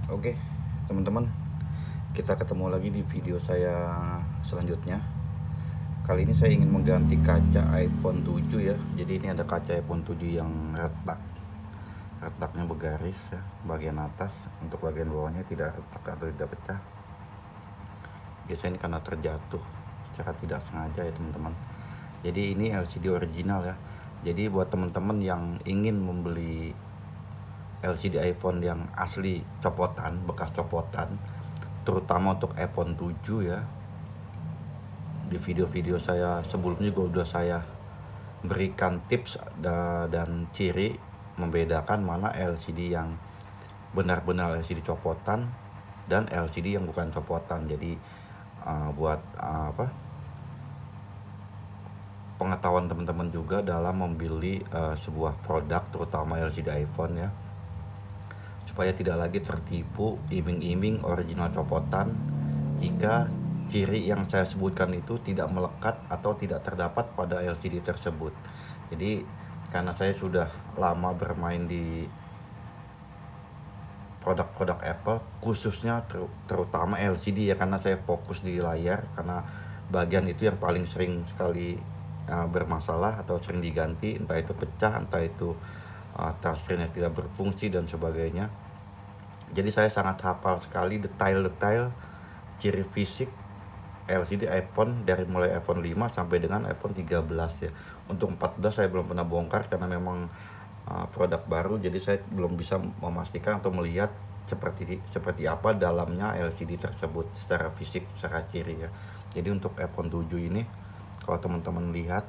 Oke, teman-teman, kita ketemu lagi di video saya selanjutnya. Kali ini saya ingin mengganti kaca iPhone 7 ya. Jadi ini ada kaca iPhone 7 yang retak. Retaknya bergaris ya, bagian atas. Untuk bagian bawahnya tidak retak atau tidak pecah. Biasanya ini karena terjatuh secara tidak sengaja ya teman-teman. Jadi ini LCD original ya. Jadi buat teman-teman yang ingin membeli LCD iPhone yang asli copotan, bekas copotan, terutama untuk iPhone 7 ya. Di video-video saya sebelumnya juga udah saya berikan tips dan ciri membedakan mana LCD yang benar-benar LCD copotan dan LCD yang bukan copotan. Jadi buat pengetahuan teman-teman juga dalam membeli sebuah produk terutama LCD iPhone ya, supaya tidak lagi tertipu iming-iming original copotan jika ciri yang saya sebutkan itu tidak melekat atau tidak terdapat pada LCD tersebut. Jadi karena saya sudah lama bermain di produk-produk Apple, khususnya terutama LCD ya, karena saya fokus di layar, karena bagian itu yang paling sering sekali bermasalah atau sering diganti, entah itu pecah, entah itu touchscreen-nya tidak berfungsi dan sebagainya. Jadi saya sangat hafal sekali detail-detail ciri fisik LCD iPhone dari mulai iPhone 5 sampai dengan iPhone 13 ya. Untuk 14 saya belum pernah bongkar karena memang produk baru, jadi saya belum bisa memastikan atau melihat seperti apa dalamnya LCD tersebut secara fisik, secara ciri ya. Jadi untuk iPhone 7 ini kalau teman-teman lihat,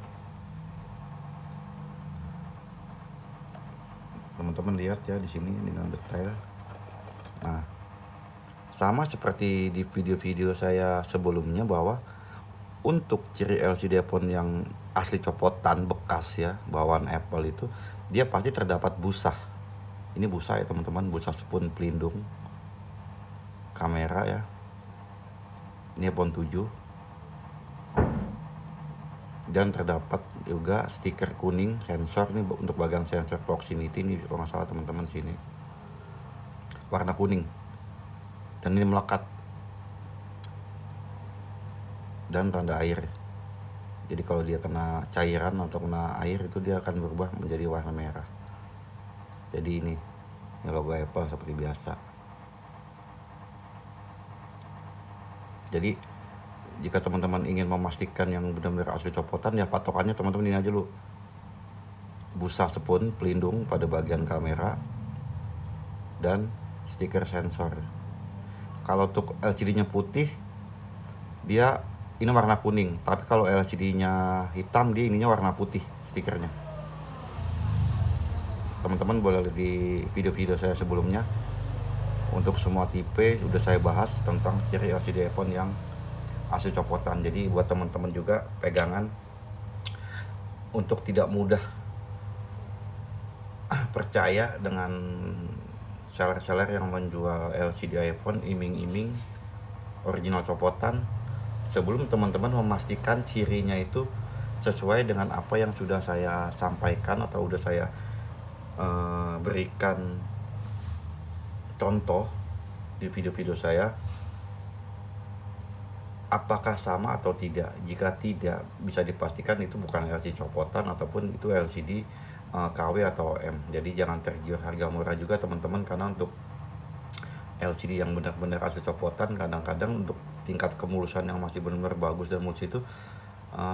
ya di sini dengan detail. Nah, sama seperti di video-video saya sebelumnya bahwa untuk ciri LCD iPhone yang asli copotan bekas ya, bawaan Apple itu, dia pasti terdapat busa. Ini busa ya teman-teman, busa spoon pelindung kamera ya. Ini iPhone 7. Dan terdapat juga stiker kuning sensor, ini untuk bagian sensor proximity ini kalau nggak salah teman-teman sini. Warna kuning. Dan ini melekat. Dan tanda air. Jadi kalau dia kena cairan atau kena air itu dia akan berubah menjadi warna merah. Jadi ini logo Apple seperti biasa. Jadi jika teman-teman ingin memastikan yang benar-benar asli copotan ya, patokannya teman-teman ini aja dulu. Busa spoon pelindung pada bagian kamera dan stiker sensor. Kalau untuk LCD-nya putih, dia ini warna kuning, tapi kalau LCD-nya hitam, dia ininya warna putih stikernya. Teman-teman boleh lihat di video-video saya sebelumnya. Untuk semua tipe sudah saya bahas tentang ciri LCD iPhone yang asli copotan. Jadi buat teman-teman juga pegangan untuk tidak mudah percaya dengan seller-seller yang menjual LCD iPhone iming-iming original copotan, sebelum teman-teman memastikan cirinya itu sesuai dengan apa yang sudah saya sampaikan atau sudah saya berikan contoh di video-video saya. Apakah sama atau tidak? Jika tidak, bisa dipastikan itu bukan LCD copotan ataupun itu LCD KW atau OM. Jadi jangan tergiur harga murah juga teman-teman, karena untuk LCD yang benar-benar asli copotan, kadang-kadang untuk tingkat kemulusan yang masih benar-benar bagus dan mulus itu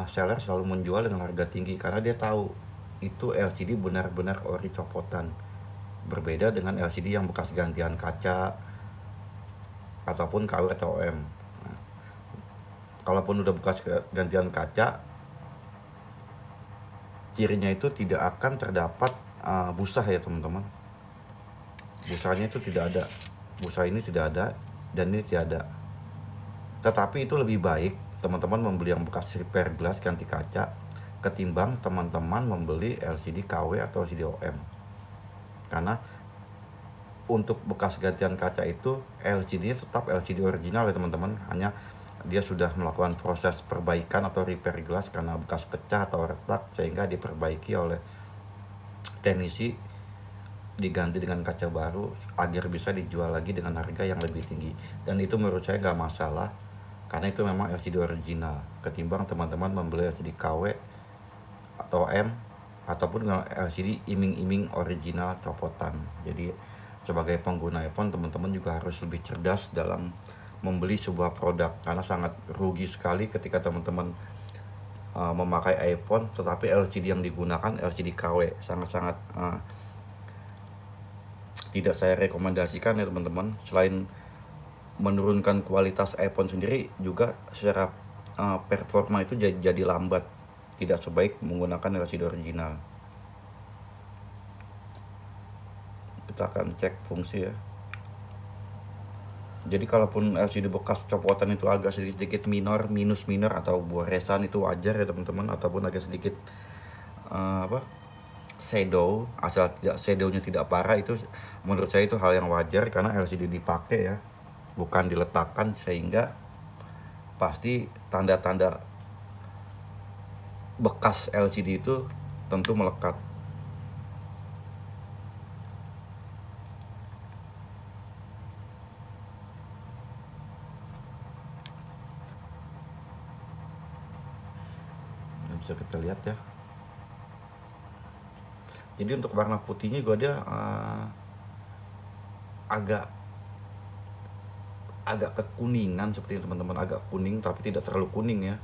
seller selalu menjual dengan harga tinggi karena dia tahu itu LCD benar-benar ori copotan. Berbeda dengan LCD yang bekas gantian kaca ataupun KW atau OM. Kalaupun udah bekas gantian kaca, cirinya itu tidak akan terdapat busa ya teman-teman. Busanya itu tidak ada. Busa ini tidak ada dan ini tidak ada. Tetapi itu lebih baik teman-teman membeli yang bekas repair glass ganti kaca ketimbang teman-teman membeli LCD KW atau LCD OM. Karena untuk bekas gantian kaca itu LCD-nya tetap LCD original ya teman-teman, hanya dia sudah melakukan proses perbaikan atau repair glass karena bekas pecah atau retak, sehingga diperbaiki oleh teknisi diganti dengan kaca baru agar bisa dijual lagi dengan harga yang lebih tinggi. Dan itu menurut saya nggak masalah, karena itu memang LCD original, ketimbang teman-teman membeli LCD KW atau M ataupun dengan LCD iming-iming original copotan. Jadi sebagai pengguna iPhone, teman-teman juga harus lebih cerdas dalam membeli sebuah produk, karena sangat rugi sekali ketika teman-teman memakai iPhone tetapi LCD yang digunakan LCD KW. Sangat-sangat tidak saya rekomendasikan ya teman-teman. Selain menurunkan kualitas iPhone sendiri, juga secara performa itu jadi lambat, tidak sebaik menggunakan LCD original. Kita akan cek fungsi ya. Jadi kalaupun LCD bekas copotan itu agak sedikit minus minor atau goresan, itu wajar ya teman-teman, ataupun agak sedikit shadow, asal tidak shadownya tidak parah, itu menurut saya itu hal yang wajar, karena LCD dipakai ya, bukan diletakkan, sehingga pasti tanda-tanda bekas LCD itu tentu melekat. Bisa kita lihat ya. Jadi untuk warna putihnya juga dia agak kekuningan seperti teman-teman, agak kuning tapi tidak terlalu kuning ya.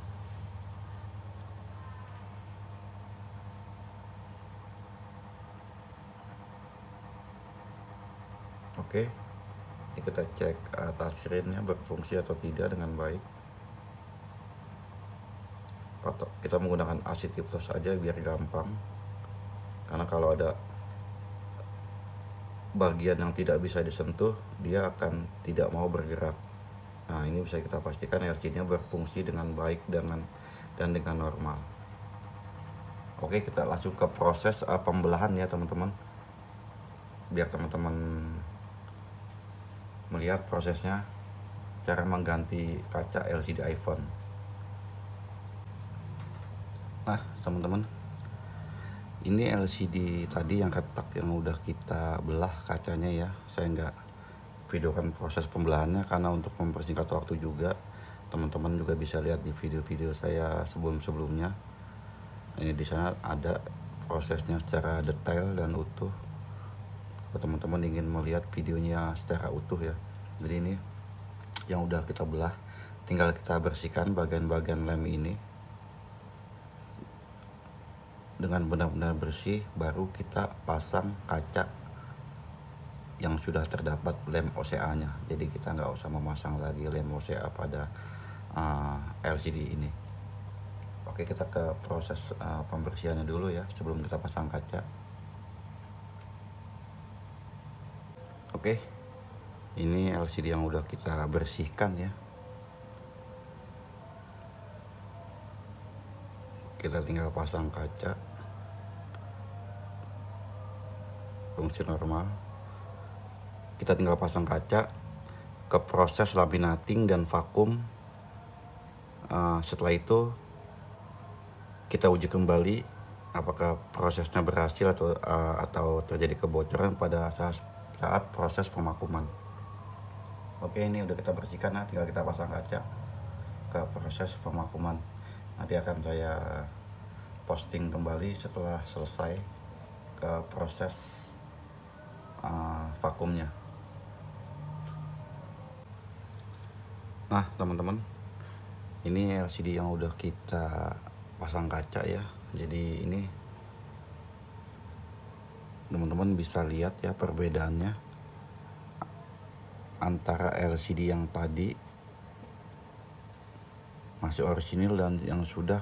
Oke, ini kita cek touchscreen-nya berfungsi atau tidak dengan baik. Kita menggunakan ACTIV saja biar gampang, karena kalau ada bagian yang tidak bisa disentuh, dia akan tidak mau bergerak. Nah, ini bisa kita pastikan LCD-nya berfungsi dengan baik dan dengan normal. Oke, kita langsung ke proses pembelahan ya teman-teman, biar teman-teman melihat prosesnya cara mengganti kaca LCD iPhone. Nah teman-teman, ini LCD tadi yang retak yang udah kita belah kacanya ya. Saya nggak videokan proses pembelahannya karena untuk mempersingkat waktu juga. Teman-teman juga bisa lihat di video-video saya sebelum-sebelumnya. Ini di sana ada prosesnya secara detail dan utuh. Kalau teman-teman ingin melihat videonya secara utuh ya. Jadi ini yang udah kita belah, tinggal kita bersihkan bagian-bagian lem ini dengan benar-benar bersih, baru kita pasang kaca yang sudah terdapat lem OCA-nya. Jadi kita nggak usah memasang lagi lem OCA pada LCD ini. Oke, kita ke proses pembersihannya dulu ya sebelum kita pasang kaca. Oke, ini LCD yang udah kita bersihkan ya. Kita tinggal pasang kaca, fungsi normal. Kita tinggal pasang kaca, ke proses laminating dan vakum. Setelah itu kita uji kembali apakah prosesnya berhasil atau terjadi kebocoran pada saat proses pemakuman. Oke, ini udah kita bersihkan ya, tinggal kita pasang kaca ke proses pemakuman. Nanti akan saya posting kembali setelah selesai ke proses vakumnya. Nah teman-teman, ini LCD yang udah kita pasang kaca ya. Jadi ini teman-teman bisa lihat ya perbedaannya antara LCD yang tadi masih orisinil dan yang sudah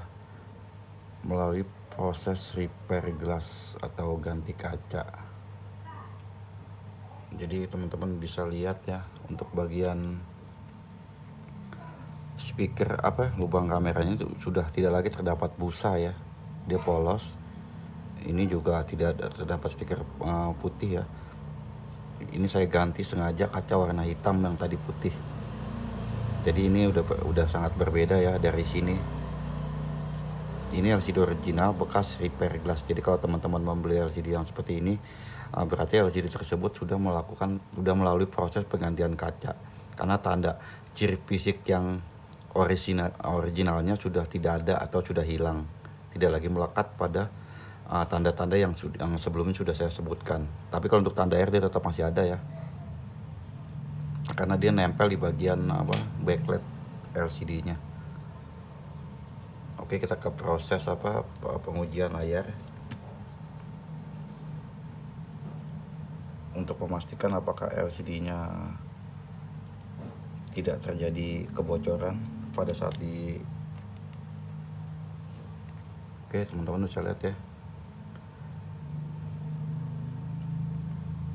melalui proses repair glass atau ganti kaca. Jadi teman-teman bisa lihat ya, untuk bagian speaker lubang kameranya itu sudah tidak lagi terdapat busa ya, dia polos. Ini juga tidak terdapat stiker putih ya. Ini saya ganti sengaja kaca warna hitam yang tadi putih. Jadi ini udah sangat berbeda ya dari sini. Ini LCD original bekas repair glass. Jadi kalau teman-teman membeli LCD yang seperti ini, berarti LCD tersebut sudah melalui proses penggantian kaca, karena tanda ciri fisik yang originalnya sudah tidak ada atau sudah hilang, tidak lagi melekat pada tanda-tanda yang sebelumnya sudah saya sebutkan. Tapi kalau untuk tanda air dia tetap masih ada ya, karena dia nempel di bagian backlight LCD-nya. Oke, kita ke proses pengujian layar untuk memastikan apakah LCD-nya tidak terjadi kebocoran pada saat di. Oke, teman-teman bisa lihat ya,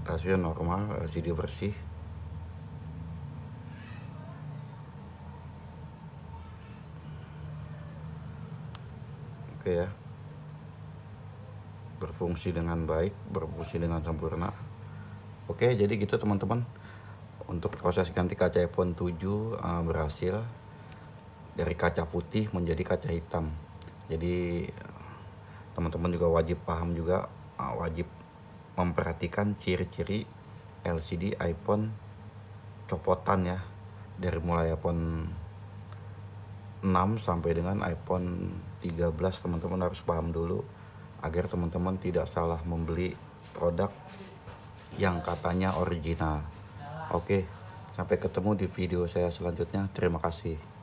hasilnya normal, LCD bersih. Oke ya, berfungsi dengan baik, berfungsi dengan sempurna. Oke, jadi gitu teman-teman, untuk proses ganti kaca iPhone 7 berhasil dari kaca putih menjadi kaca hitam. Jadi teman-teman juga wajib paham juga, wajib memperhatikan ciri-ciri LCD iPhone copotan ya, dari mulai iPhone 6 sampai dengan iPhone 13. Teman-teman harus paham dulu agar teman-teman tidak salah membeli produk yang katanya original. Oke, sampai ketemu di video saya selanjutnya. Terima kasih.